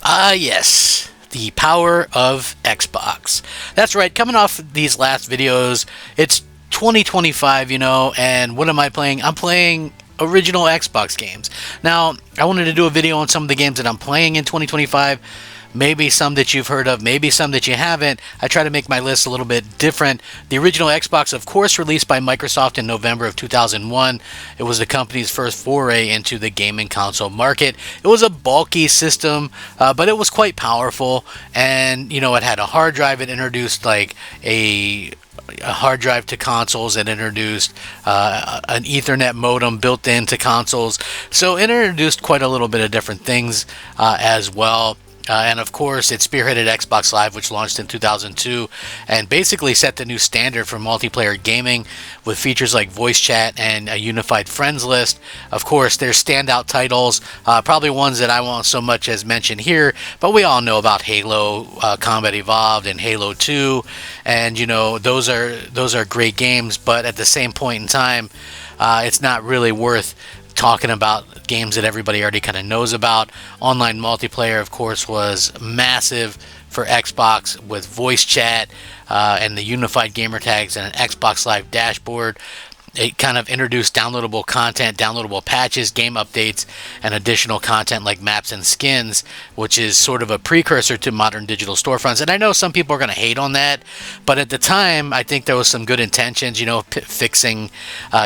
Ah, yes. The power of Xbox. That's right, coming off these last videos, it's 2025, and what am I playing? I'm playing original Xbox games. Now, I wanted to do a video on some of the games that I'm playing in 2025. Maybe some that you've heard of, maybe some that you haven't. I try to make my list a little bit different. The original Xbox, of course, released by Microsoft in November of 2001. It was the company's first foray into the gaming console market. It was a bulky system, but it was quite powerful. And, it had a hard drive. It introduced like a hard drive to consoles, and introduced an Ethernet modem built into consoles. So it introduced quite a little bit of different things as well. And of course, it spearheaded Xbox Live, which launched in 2002, and basically set the new standard for multiplayer gaming with features like voice chat and a unified friends list. Of course, there's standout titles, probably ones that I won't so much as mention here, but we all know about Halo Combat Evolved and Halo 2, and those are great games. But at the same point in time, it's not really worth talking about games that everybody already kind of knows about. Online multiplayer, of course, was massive for Xbox with voice chat and the unified gamer tags and an Xbox Live dashboard. It kind of introduced downloadable content, downloadable patches, game updates, and additional content like maps and skins, which is sort of a precursor to modern digital storefronts. And I know some people are going to hate on that, but at the time, I think there was some good intentions, fixing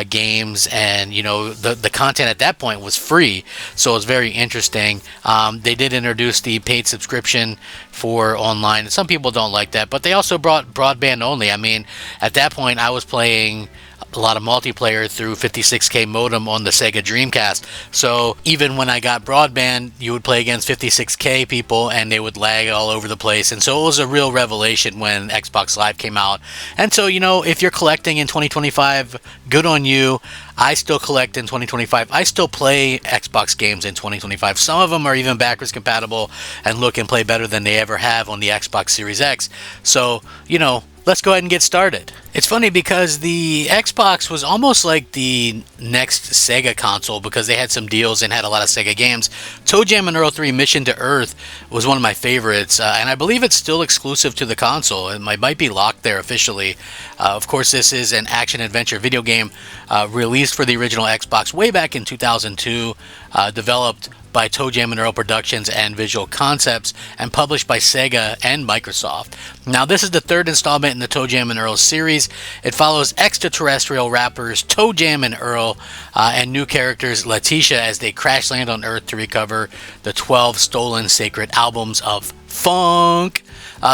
games, and, the content at that point was free, so it was very interesting. They did introduce the paid subscription for online, and some people don't like that, but they also brought broadband only. I mean, at that point, I was playing a lot of multiplayer through 56K modem on the Sega Dreamcast. So even when I got broadband, you would play against 56K people and they would lag all over the place. And so it was a real revelation when Xbox Live came out. And so, if you're collecting in 2025, good on you. I still collect in 2025. I still play Xbox games in 2025. Some of them are even backwards compatible and look and play better than they ever have on the Xbox Series X. So, let's go ahead and get started. It's funny because the Xbox was almost like the next Sega console because they had some deals and had a lot of Sega games. Toejam and Earl 3 Mission to Earth was one of my favorites, and I believe it's still exclusive to the console. It might be locked there officially. Of course, this is an action-adventure video game released for the original Xbox way back in 2002, developed by Toejam and Earl Productions and Visual Concepts, and published by Sega and Microsoft. Now, this is the third installment in the Toejam and Earl series. It follows extraterrestrial rappers Toejam and Earl and new characters Letitia as they crash land on Earth to recover the 12 stolen sacred albums of funk.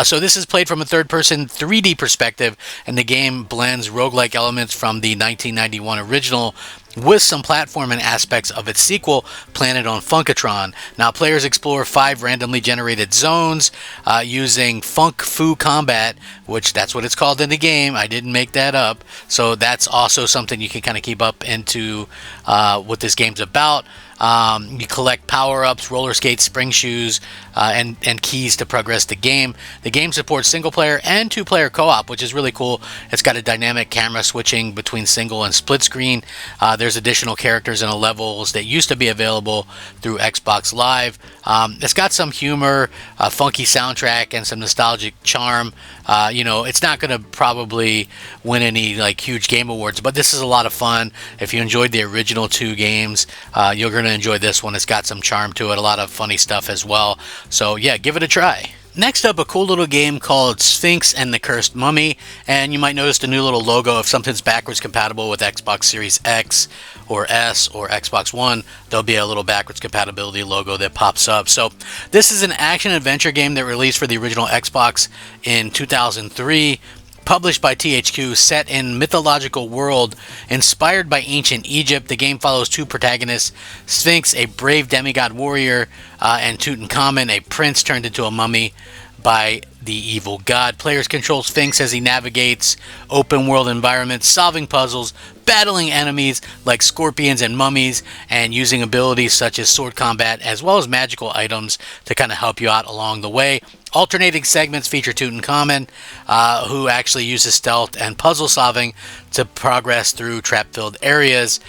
So this is played from a third-person 3D perspective, and the game blends roguelike elements from the 1991 original with some platforming aspects of its sequel, Planet on Funkatron. Now, players explore 5 randomly generated zones using Funk Fu Combat, which that's what it's called in the game. I didn't make that up. So that's also something you can kind of keep up into what this game's about. You collect power-ups, roller skates, spring shoes, and keys to progress the game. The game supports single-player and two-player co-op, which is really cool. It's got a dynamic camera switching between single and split screen. There's additional characters and levels that used to be available through Xbox Live. It's got some humor, a funky soundtrack, and some nostalgic charm. It's not going to probably win any huge game awards, but this is a lot of fun. If you enjoyed the original 2 games, you're going to enjoy this one. It's got some charm to it, a lot of funny stuff as well. So yeah, give it a try. Next up, a cool little game called Sphinx and the Cursed Mummy, and you might notice the new little logo. If something's backwards compatible with Xbox Series X or S or Xbox One, there'll be a little backwards compatibility logo that pops up. So this is an action-adventure game that released for the original Xbox in 2003. Published by THQ, set in mythological world inspired by ancient Egypt. The game follows 2 protagonists, Sphinx, a brave demigod warrior, and Tutankhamun, a prince turned into a mummy by the evil god. Players control Sphinx as he navigates open world environments, solving puzzles, battling enemies like scorpions and mummies, and using abilities such as sword combat as well as magical items to kind of help you out along the way. Alternating segments feature Tutankhamun, who actually uses stealth and puzzle solving to progress through trap-filled areas,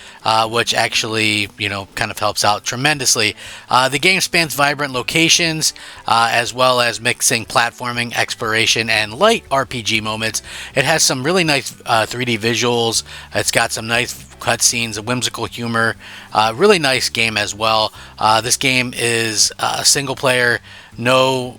which actually, kind of helps out tremendously. The game spans vibrant locations, as well as mixing platforming, exploration, and light RPG moments. It has some really nice 3D visuals. It's got some nice cutscenes, whimsical humor. Really nice game as well. This game is single player, no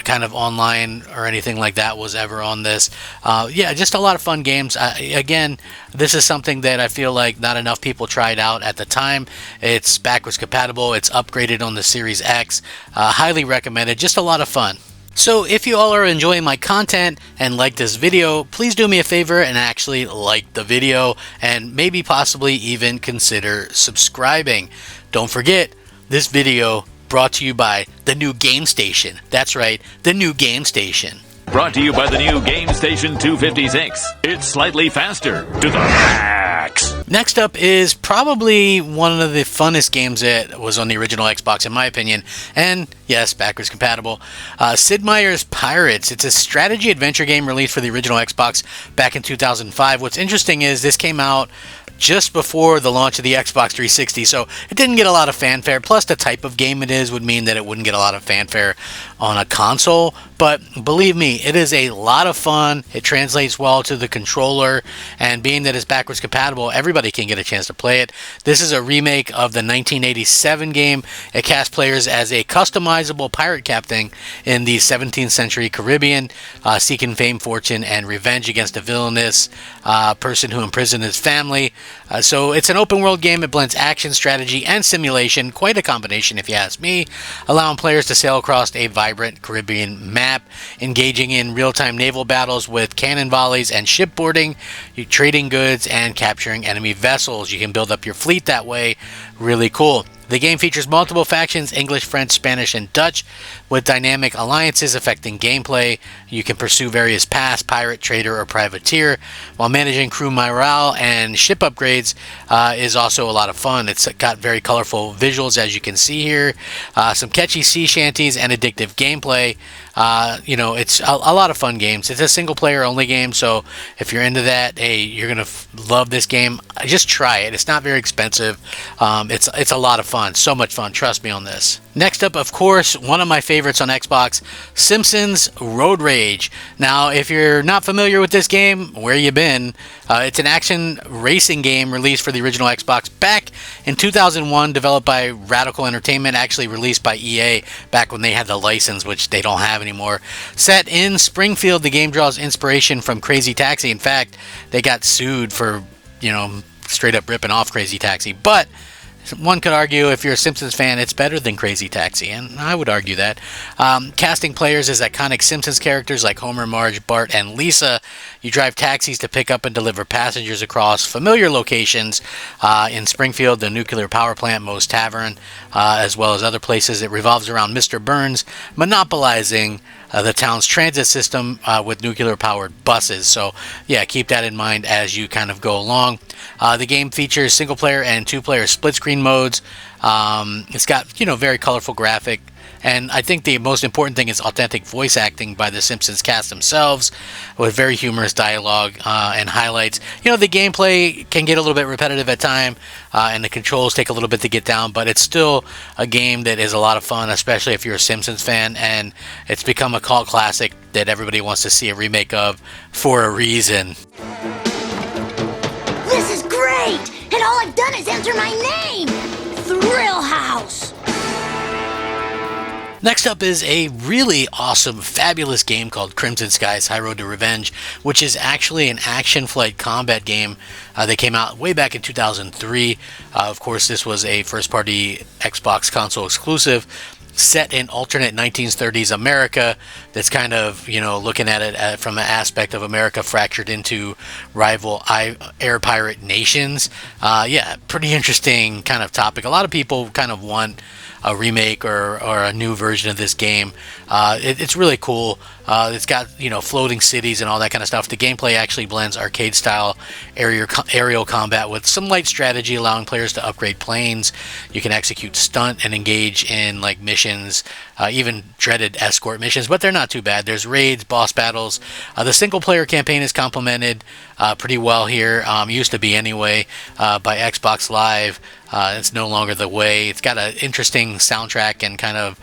kind of online or anything like that was ever on this. Just a lot of fun games. Again, this is something that I feel like not enough people tried out at the time. It's backwards compatible. It's upgraded on the Series X. Highly recommended. Just a lot of fun. So if you all are enjoying my content and like this video, please do me a favor and actually like the video and maybe possibly even consider subscribing. Don't forget, this video brought to you by the new Game Station. That's right, the new Game Station. Brought to you by the new Game Station 256. It's slightly faster to the max. Next up is probably one of the funnest games that was on the original Xbox, in my opinion. And yes, backwards compatible. Sid Meier's Pirates. It's a strategy adventure game released for the original Xbox back in 2005. What's interesting is this came out just before the launch of the Xbox 360, so it didn't get a lot of fanfare. Plus, the type of game it is would mean that it wouldn't get a lot of fanfare on a console. But believe me, it is a lot of fun. It translates well to the controller, and being that it's backwards compatible, everybody can get a chance to play it. This is a remake of the 1987 game. It casts players as a customizable pirate captain in the 17th century Caribbean, seeking fame, fortune, and revenge against a villainous person who imprisoned his family. So it's an open world game. It blends action, strategy, and simulation. Quite a combination, if you ask me, allowing players to sail across a vibrant Caribbean map, engaging in real-time naval battles with cannon volleys and shipboarding, you trading goods, and capturing enemy vessels. You can build up your fleet that way. Really cool. The game features multiple factions, English, French, Spanish, and Dutch, with dynamic alliances affecting gameplay. You can pursue various paths, pirate, trader, or privateer, while managing crew morale and ship upgrades is also a lot of fun. It's got very colorful visuals, as you can see here, some catchy sea shanties, and addictive gameplay. It's a lot of fun games. It's a single-player only game, so if you're into that, hey, you're going to love this game. Just try it. It's not very expensive. It's a lot of fun. So much fun. Trust me on this. Next up, of course, one of my favorites on Xbox, Simpsons Road Rage. Now, if you're not familiar with this game, where you been? It's an action racing game released for the original Xbox back in 2001, developed by Radical Entertainment, actually released by EA back when they had the license, which they don't have anymore. Set in Springfield, the game draws inspiration from Crazy Taxi. In fact, they got sued for, straight up ripping off Crazy Taxi. But one could argue, if you're a Simpsons fan, it's better than Crazy Taxi, and I would argue that. Casting players as iconic Simpsons characters like Homer, Marge, Bart, and Lisa. You drive taxis to pick up and deliver passengers across familiar locations in Springfield, the nuclear power plant, Moe's Tavern, as well as other places. It revolves around Mr. Burns monopolizing the town's transit system with nuclear-powered buses. So, yeah, keep that in mind as you kind of go along. The game features single-player and two-player split-screen modes. It's got, very colorful graphic. And I think the most important thing is authentic voice acting by the Simpsons cast themselves, with very humorous dialogue and highlights. The gameplay can get a little bit repetitive at times, and the controls take a little bit to get down, but it's still a game that is a lot of fun, especially if you're a Simpsons fan, and it's become a cult classic that everybody wants to see a remake of for a reason. This is great! And all I've done is enter my name! Thrill House! Next up is a really awesome, fabulous game called Crimson Skies High Road to Revenge, which is actually an action flight combat game that came out way back in 2003. Of course, this was a first-party Xbox console exclusive, set in alternate 1930s America. That's kind of, looking at it from an aspect of America fractured into rival air pirate nations. Pretty interesting kind of topic. A lot of people kind of want a remake or a new version of this game. It's really cool. It's got floating cities and all that kind of stuff. The gameplay actually blends arcade style aerial combat with some light strategy, allowing players to upgrade planes. You can execute stunt and engage in like missions, even dreaded escort missions, but they're not too bad. There's raids, boss battles. The single player campaign is complemented pretty well here. Used to be anyway, by Xbox Live. It's no longer the way. It's got an interesting soundtrack and kind of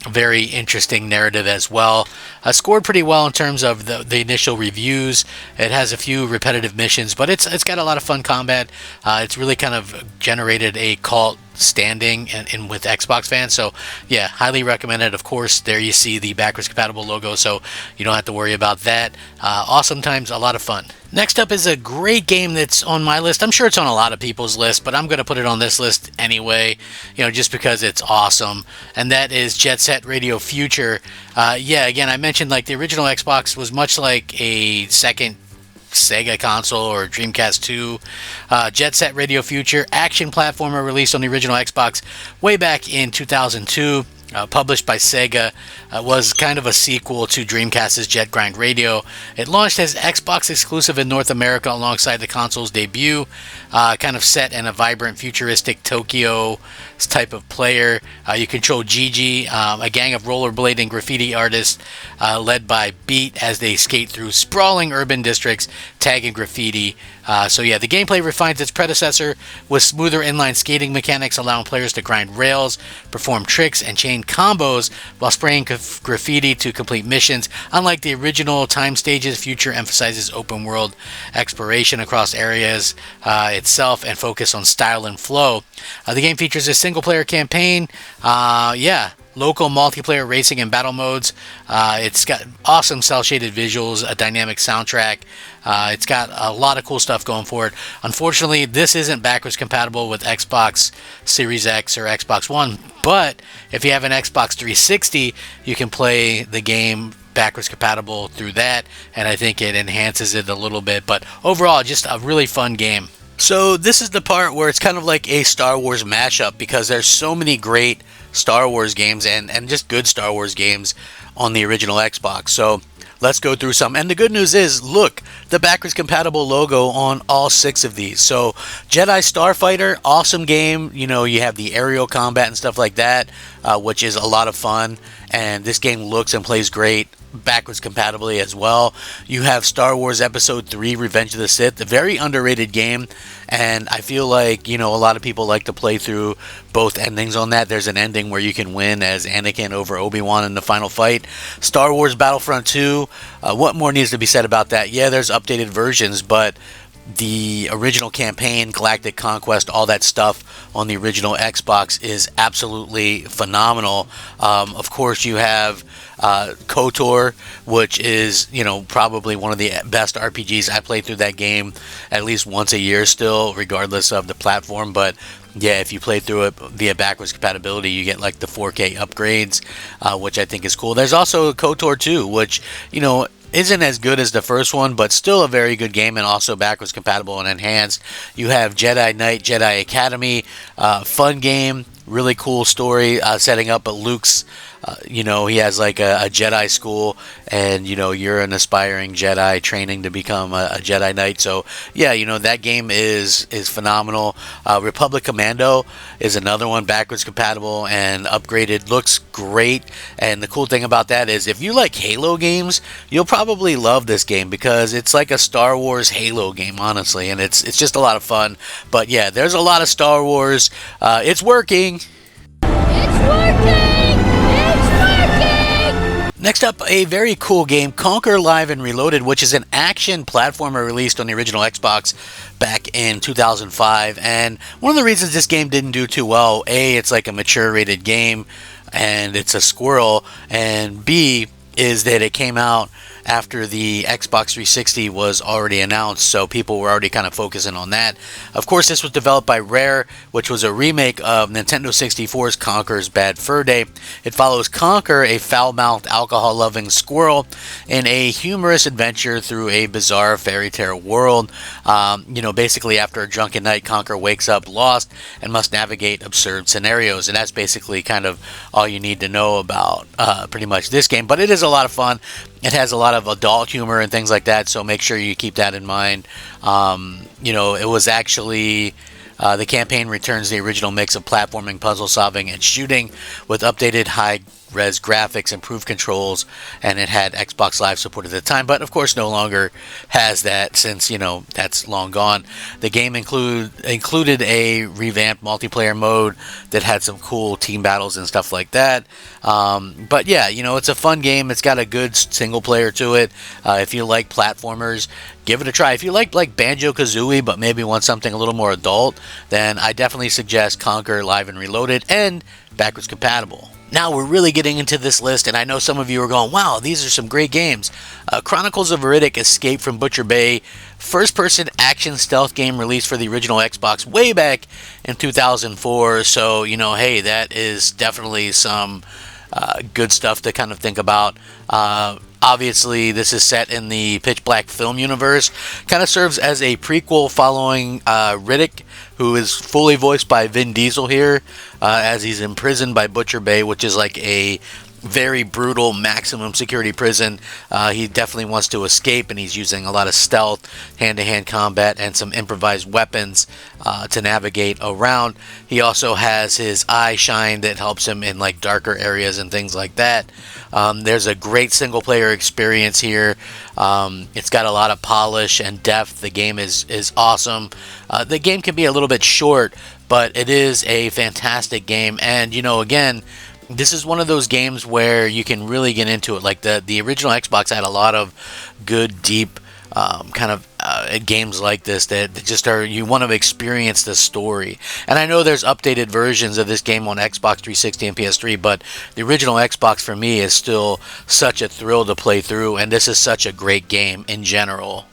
very interesting narrative as well. Scored pretty well in terms of the initial reviews. It has a few repetitive missions, but it's got a lot of fun combat. It's really kind of generated a cult standing in with Xbox fans. So yeah, highly recommended. Of course, there you see the backwards compatible logo, so you don't have to worry about that. Awesome times, a lot of fun. Next up is a great game that's on my list. I'm sure it's on a lot of people's list, but I'm going to put it on this list anyway, just because it's awesome. And that is Jet Set Radio Future. Again, I mentioned like the original Xbox was much like a second Sega console or Dreamcast 2. Jet Set Radio Future, action platformer released on the original Xbox way back in 2002. Published by Sega, was kind of a sequel to Dreamcast's Jet Grind Radio. It launched as Xbox exclusive in North America alongside the console's debut, kind of set in a vibrant futuristic Tokyo type of player. You control Gigi, a gang of rollerblading graffiti artists led by Beat as they skate through sprawling urban districts, tagging graffiti. The gameplay refines its predecessor with smoother inline skating mechanics, allowing players to grind rails, perform tricks, and chain combos while spraying graffiti to complete missions. Unlike the original time stages, Future emphasizes open world exploration across areas itself and focus on style and flow. The game features a single player campaign. Local multiplayer racing and battle modes. It's got awesome cel-shaded visuals, a dynamic soundtrack. It's got a lot of cool stuff going for it. Unfortunately, this isn't backwards compatible with Xbox Series X or Xbox One, but if you have an Xbox 360, you can play the game backwards compatible through that, and I think it enhances it a little bit. But overall, just a really fun game. So this is the part where it's kind of like a Star Wars mashup, because there's so many great Star Wars games and just good Star Wars games on the original Xbox. So let's go through some. And the good news is, look, the backwards compatible logo on all 6 of these. So Jedi Starfighter, awesome game. You have the aerial combat and stuff like that, which is a lot of fun. And this game looks and plays great backwards compatibly as well. You have Star Wars Episode 3 Revenge of the Sith, a very underrated game, and I feel like a lot of people like to play through both endings on that. There's an ending where you can win as Anakin over Obi-Wan in the final fight. Star Wars Battlefront 2, what more needs to be said about that? Yeah, there's updated versions, but the original campaign, Galactic Conquest, all that stuff on the original Xbox is absolutely phenomenal. Of course, you have KOTOR, which is probably one of the best RPGs. I play through that game at least once a year still, regardless of the platform. But yeah, if you play through it via backwards compatibility, you get like the 4K upgrades, which I think is cool. There's also KOTOR 2, which isn't as good as the first one, but still a very good game and also backwards compatible and enhanced. You have Jedi Knight, Jedi Academy, fun game, really cool story, setting up Luke's, he has like a Jedi school, and you're an aspiring Jedi training to become a Jedi Knight. So yeah, that game is phenomenal. Republic Commando is another one, backwards compatible and upgraded, looks great. And the cool thing about that is, if you like Halo games, you'll probably love this game, because it's like a Star Wars Halo game, honestly, and it's just a lot of fun. But yeah, there's a lot of Star Wars. It's working. It's working! It's working! Next up, a very cool game, Conker Live and Reloaded, which is an action platformer released on the original Xbox back in 2005. And one of the reasons this game didn't do too well, A, it's like a mature rated game, and it's a squirrel, and B, is that it came out after the Xbox 360 was already announced, so people were already kind of focusing on that. Of course, this was developed by Rare, which was a remake of Nintendo 64's Conker's Bad Fur Day. It follows Conker, a foul-mouthed, alcohol-loving squirrel, in a humorous adventure through a bizarre fairy tale world. Basically after a drunken night, Conker wakes up lost and must navigate absurd scenarios, and that's basically kind of all you need to know about pretty much this game. But it is a lot of fun. It has a lot of adult humor and things like that, so make sure you keep that in mind. It was actually the campaign returns the original mix of platforming, puzzle solving, and shooting with updated high-res graphics, improved controls, and it had Xbox Live support at the time, but of course no longer has that since, that's long gone. The game included a revamped multiplayer mode that had some cool team battles and stuff like that. But yeah, it's a fun game. It's got a good single player to it. If you like platformers, give it a try. If you like Banjo-Kazooie but maybe want something a little more adult, then I definitely suggest Conker Live and Reloaded and backwards compatible. Now we're really getting into this list, and I know some of you are going, wow, these are some great games. Chronicles of Riddick: Escape from Butcher Bay, first-person action stealth game released for the original Xbox way back in 2004. So, hey, that is definitely some good stuff to kind of think about. Obviously, this is set in the Pitch Black film universe. Kind of serves as a prequel following Riddick, who is fully voiced by Vin Diesel here, as he's imprisoned by Butcher Bay, which is like a very brutal maximum security prison. He definitely wants to escape, and he's using a lot of stealth, hand-to-hand combat, and some improvised weapons to navigate around. He also has his eye shine that helps him in like darker areas and things like that. There's a great single-player experience here. It's got a lot of polish and depth. The game is awesome. The game can be a little bit short, but it is a fantastic game. And again, this is one of those games where you can really get into it. Like the original Xbox had a lot of good, deep games like this that just you want to experience the story. And I know there's updated versions of this game on Xbox 360 and PS3, but the original Xbox for me is still such a thrill to play through, and this is such a great game in general.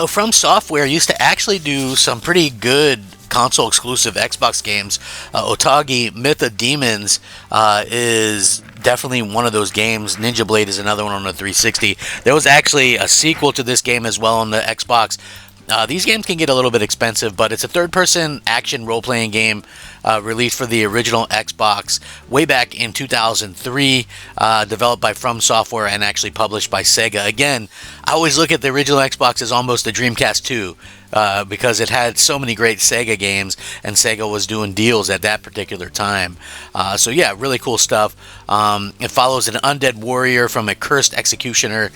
From Software used to actually do some pretty good console exclusive Xbox games. Otogi Myth of Demons is definitely one of those games. Ninja Blade is another one on the 360. There was actually a sequel to this game as well on the Xbox. These games can get a little bit expensive, but it's a third-person action role-playing game released for the original Xbox way back in 2003, developed by From Software and actually published by Sega. Again, I always look at the original Xbox as almost a Dreamcast 2. Because it had so many great Sega games, and Sega was doing deals at that particular time. So yeah, really cool stuff. It follows an undead warrior from a cursed executioner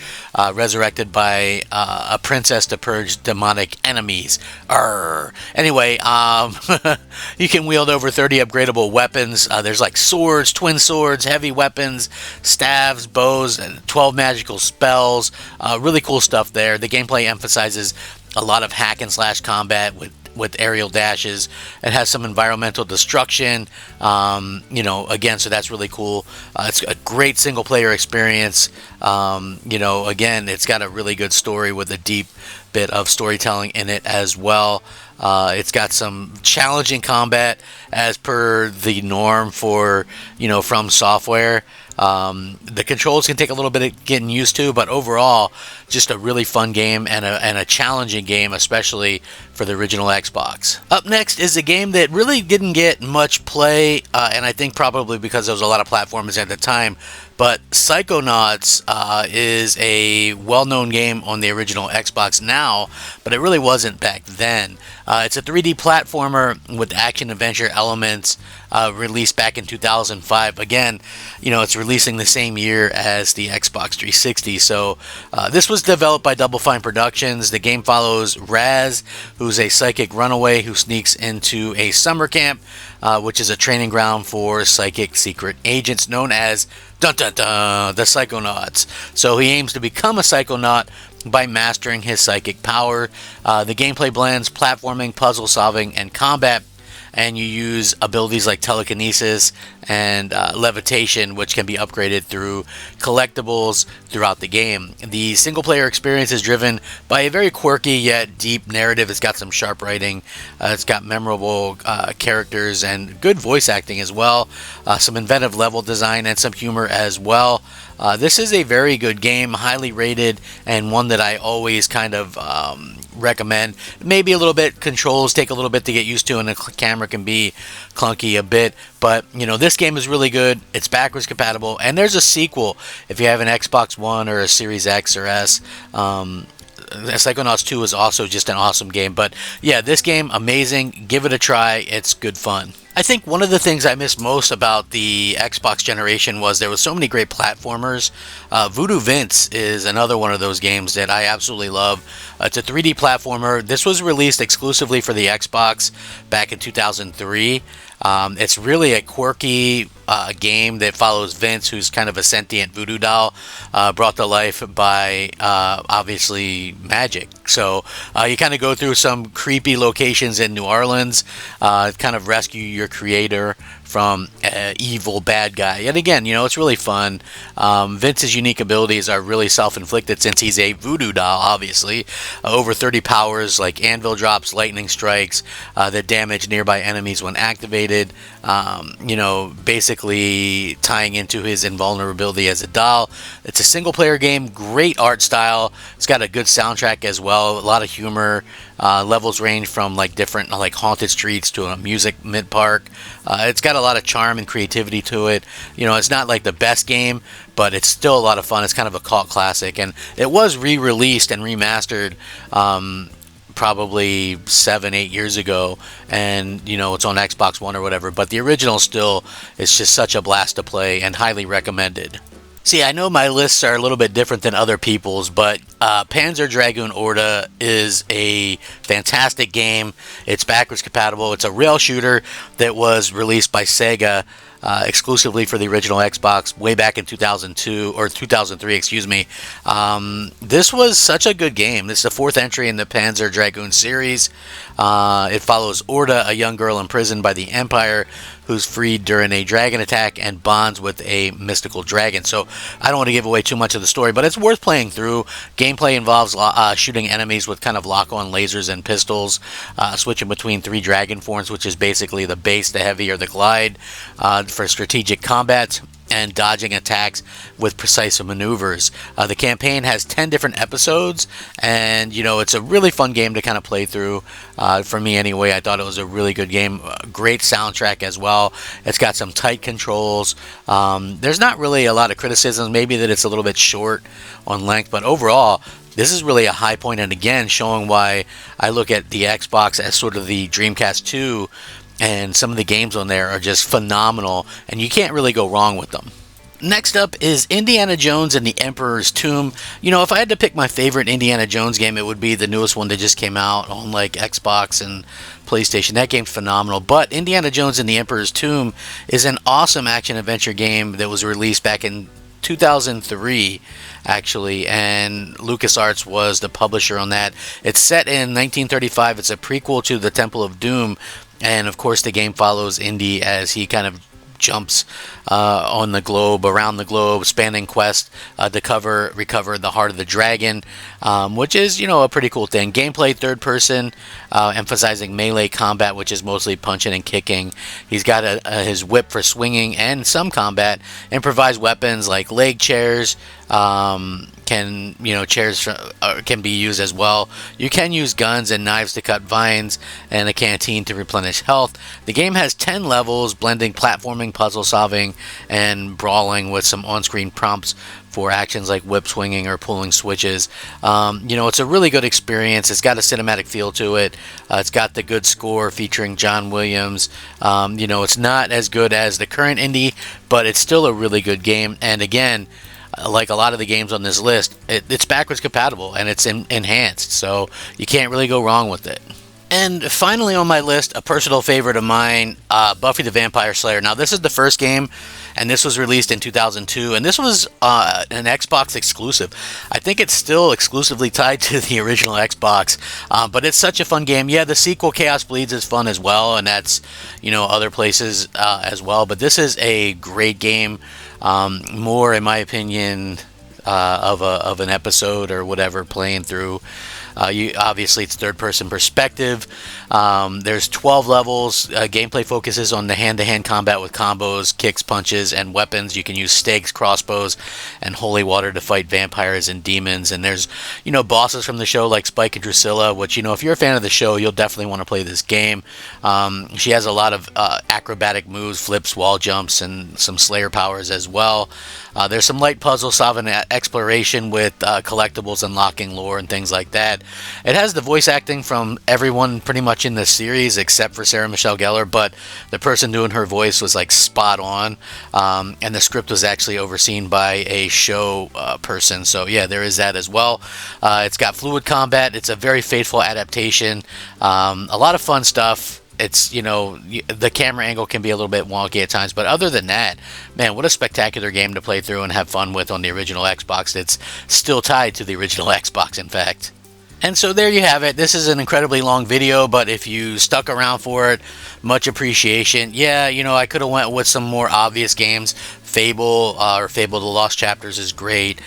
resurrected by a princess to purge demonic enemies. Anyway, you can wield over 30 upgradable weapons. There's like swords, twin swords, heavy weapons, staves, bows, and 12 magical spells. Really cool stuff there. The gameplay emphasizes a lot of hack and slash combat with aerial dashes. It has some environmental destruction, again, so that's really cool. It's a great single player experience. Again, it's got a really good story with a deep bit of storytelling in it as well. It's got some challenging combat as per the norm for, From Software. The controls can take a little bit of getting used to, but overall, just a really fun game and a challenging game, especially for the original Xbox. Up next is a game that really didn't get much play, and I think probably because there was a lot of platformers at the time, but Psychonauts is a well-known game on the original Xbox now, but it really wasn't back then. It's a 3D platformer with action-adventure elements, released back in 2005. Again, it's releasing the same year as the Xbox 360. So this was developed by Double Fine Productions. The game follows Raz, who's a psychic runaway who sneaks into a summer camp, which is a training ground for psychic secret agents known as the Psychonauts. So he aims to become a Psychonaut by mastering his psychic power. The gameplay blends platforming, puzzle solving, and combat, and you use abilities like telekinesis and levitation, which can be upgraded through collectibles throughout the game. The single player experience is driven by a very quirky yet deep narrative. It's got some sharp writing, it's got memorable characters and good voice acting as well, some inventive level design and some humor as well. This is a very good game, highly rated, and one that I always kind of recommend. Maybe a little bit, controls take a little bit to get used to, and the camera can be clunky a bit, but you know, this game is really good. It's backwards compatible, and there's a sequel if you have an Xbox One or a Series X or S. Psychonauts 2 is also just an awesome game, but yeah, this game, amazing. Give it a try. It's good fun. I think one of the things I missed most about the Xbox generation was there was so many great platformers. Voodoo Vince is another one of those games that I absolutely love. It's a 3D platformer. This was released exclusively for the Xbox back in 2003. It's really a quirky game that follows Vince, who's kind of a sentient voodoo doll, brought to life by obviously magic. So you kind of go through some creepy locations in New Orleans, kind of rescue your creator from an evil bad guy. And again, you know, it's really fun. Vince's unique abilities are really self-inflicted since he's a voodoo doll, obviously. Over 30 powers like anvil drops, lightning strikes that damage nearby enemies when activated. You know, basically tying into his invulnerability as a doll. It's a single-player game, great art style. It's got a good soundtrack as well, a lot of humor. Levels range from like different like haunted streets to a music mid-park. It's got a lot of charm and creativity to it. You know, it's not like the best game, but it's still a lot of fun. It's kind of a cult classic, and it was re-released and remastered probably 7-8 years ago, and you know, it's on Xbox One or whatever, but the original still is just such a blast to play and highly recommended. See, I know my lists are a little bit different than other people's, but Panzer Dragoon Orta is a fantastic game. It's backwards compatible. It's a rail shooter that was released by Sega exclusively for the original Xbox way back in 2002 or 2003, excuse me. This was such a good game. This is the fourth entry in the Panzer Dragoon series. It follows Orta, a young girl imprisoned by the Empire who's freed during a dragon attack and bonds with a mystical dragon. So I don't want to give away too much of the story, but it's worth playing through. Gameplay involves shooting enemies with kind of lock-on lasers and pistols, switching between 3 dragon forms, which is basically the base, the heavy, or the glide, for strategic combat, and dodging attacks with precise maneuvers. The campaign has 10 different episodes, and you know, it's a really fun game to kind of play through. For me anyway, I thought it was a really good game. Great soundtrack as well. It's got some tight controls. There's not really a lot of criticisms, maybe that it's a little bit short on length, but overall this is really a high point, and again, showing why I look at the Xbox as sort of the Dreamcast 2, and some of the games on there are just phenomenal, and you can't really go wrong with them. Next up is Indiana Jones and the Emperor's Tomb. You know, if I had to pick my favorite Indiana Jones game, it would be the newest one that just came out on like Xbox and PlayStation. That game's phenomenal. But Indiana Jones and the Emperor's Tomb is an awesome action-adventure game that was released back in 2003 actually, and LucasArts was the publisher on that. It's set in 1935. It's a prequel to the Temple of Doom, and of course the game follows Indy as he kind of jumps on the globe, around the globe, spanning quest to recover the heart of the dragon, which is, you know, a pretty cool thing. Gameplay third person, emphasizing melee combat, which is mostly punching and kicking. He's got his whip for swinging and some combat. Improvised weapons like leg chairs, chairs can be used as well. You can use guns and knives to cut vines, and a canteen to replenish health. The game has 10 levels, blending platforming, puzzle solving, and brawling with some on-screen prompts for actions like whip swinging or pulling switches. It's a really good experience. It's got a cinematic feel to it. It's got the good score featuring John Williams. It's not as good as the current Indy, but it's still a really good game. And again, like a lot of the games on this list, it's backwards compatible and it's enhanced, so you can't really go wrong with it. And finally on my list, a personal favorite of mine, Buffy the Vampire Slayer. Now, this is the first game and this was released in 2002, and this was an Xbox exclusive. I think it's still exclusively tied to the original Xbox, but it's such a fun game. Yeah, the sequel Chaos Bleeds is fun as well, and that's, you know, other places as well, but this is a great game, more in my opinion of an episode or whatever playing through. Obviously, it's third-person perspective. There's 12 levels. Gameplay focuses on the hand-to-hand combat with combos, kicks, punches, and weapons. You can use stakes, crossbows, and holy water to fight vampires and demons. And there's, you know, bosses from the show like Spike and Drusilla, which, you know, if you're a fan of the show, you'll definitely want to play this game. She has a lot of acrobatic moves, flips, wall jumps, and some Slayer powers as well. There's some light puzzle solving exploration with collectibles, unlocking lore, and things like that. It has the voice acting from everyone pretty much in the series except for Sarah Michelle Gellar, but the person doing her voice was like spot on, and the script was actually overseen by a show person. So yeah, there is that as well. It's got fluid combat. It's a very faithful adaptation. A lot of fun stuff. It's, you know, the camera angle can be a little bit wonky at times, but other than that, man, what a spectacular game to play through and have fun with on the original Xbox. It's still tied to the original Xbox, in fact. And so there you have it. This is an incredibly long video, but if you stuck around for it, much appreciation. Yeah, you know, I could have went with some more obvious games. Fable or Fable the Lost Chapters is great.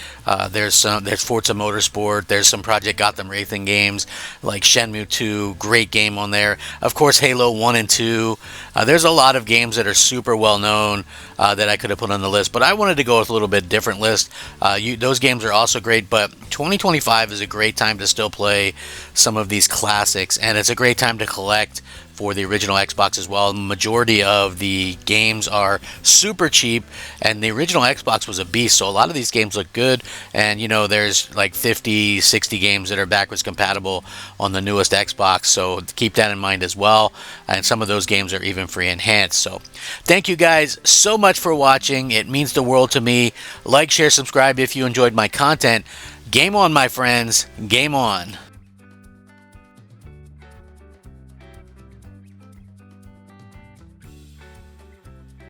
There's Forza Motorsport. There's some Project Gotham Racing games like Shenmue 2. Great game on there. Of course, Halo 1 and 2. There's a lot of games that are super well known that I could have put on the list, but I wanted to go with a little bit different list. Those games are also great, but 2025 is a great time to still play some of these classics, and it's a great time to collect for the original Xbox as well. The majority of the games are super cheap, and the original Xbox was a beast, so a lot of these games look good, and you know, there's like 50, 60 games that are backwards compatible on the newest Xbox, so keep that in mind as well, and some of those games are even free enhanced. So thank you guys so much for watching. It means the world to me. Like, share, subscribe if you enjoyed my content. Game on, my friends. Game on.